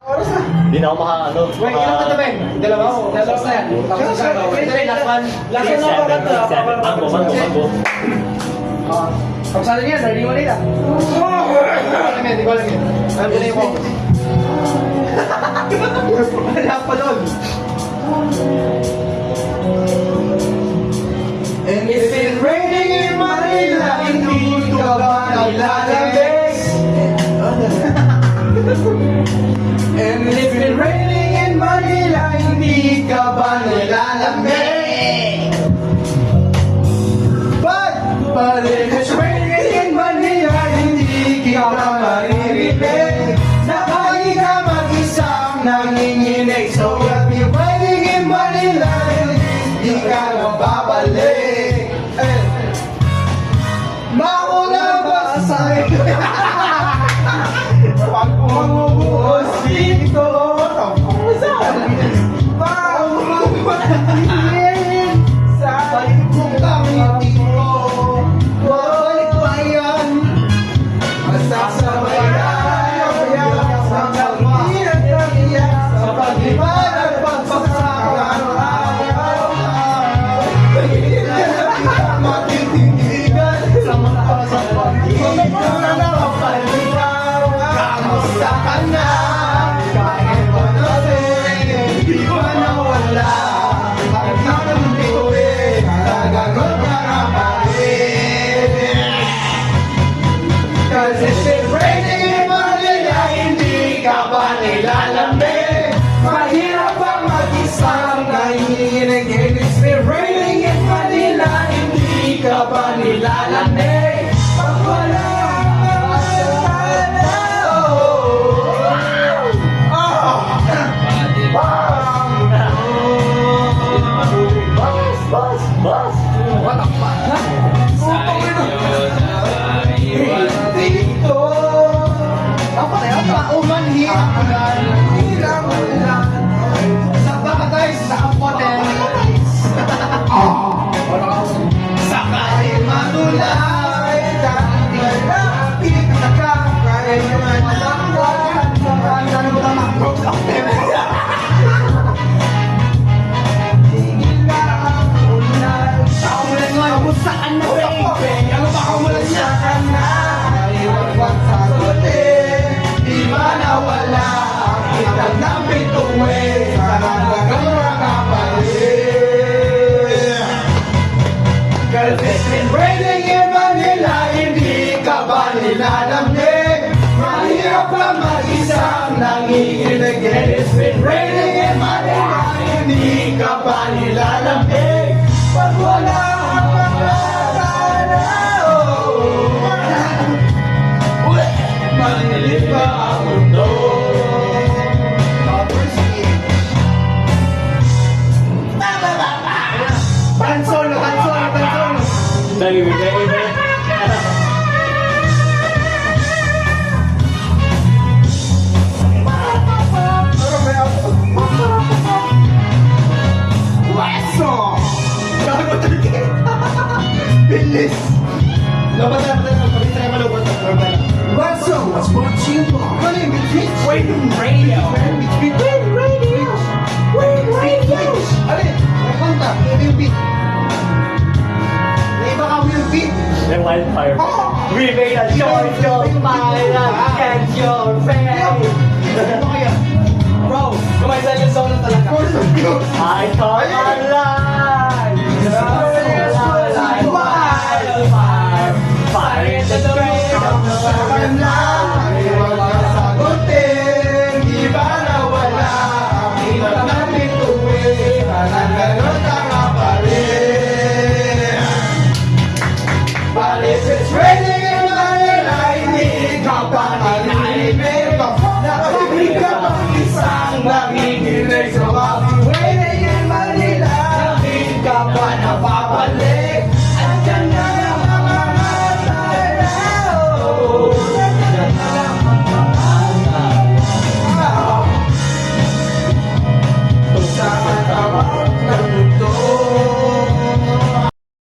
Oras na. Hindi na ako ano. Wait, ilang kanta ba yun? Dalawa o? Dalawa na yan. Tapos sa ito rin, last one. Last one na ba kanta? Mango. Kapsala niya, ready mo nila. Hindi ko alam yun. Alam ko na yung kong. Wala pa doon. And it's been raining in Manila, hindi ka ba nilalabes? And it's been raining in Manila, hindi ka ba nilalamig? But if it's raining in Manila, hindi ka ba maririnig? Nakay ka mag-isang nanginginig. So if you're raining in Manila, hindi ka na babalik. Mauna ba sa sa'yo? Pag umubuhos dito, pag-umagpatingin sa likong kamiti mo, babalik pa yan. Masasabayan sa pag-iyak na iyak, sa pag-ibanag, pagpasakan. Matitigigan sa mga sa pag-iyak na kapalipaw. Kamusta ka na? Kahit pa natin, di ba nawala? Kahit na nang bituin, nagagot ka na pa rin. Cause it's been raining in Manila, hindi ka ba nilalamig? Mahirap bang mag-isang nanginginig? And it's been raining in Manila, hindi ka ba nilalamig? Pag wala Boss! what the fuck? Dito dapat ay paumanhian. Hilang-hilang sa bakatay sa kapotel. Sakay matulay, dati malapit na ka, kaya naman malakwan. Ano ba naman? Tingin na ang ulan. Kaumulan nga, saan na baby? Ano ba kaumulan niya? Saan na? Iwagwag sa sulit, di ba nawala? Kita ng bituin, saranagang nakapalit. Cause it's been raining in Manila, hindi ka ba nilalamig? Mahirap ba mag-isang nanginginig? And it's been raining in Manila, hindi ka ba nilalamig? Pag wala ang mga tanaw, malilit ba ang mundo? Bansolo! Lagi bigay. Weso! Bilis! Laban na, pagkita kayo malubot na. Weso! What's what you want? Ano yung between? Waiting radio. Between radio! Wait, radio! Alin? May kanta, ito yung beat. May iba ka mo yung beat. May wildfire. We made a short fire and catch your face. Ano kaya? Bro, kumaisa yung song na talaga. I thought alive. Wildfire. Fire in the face of the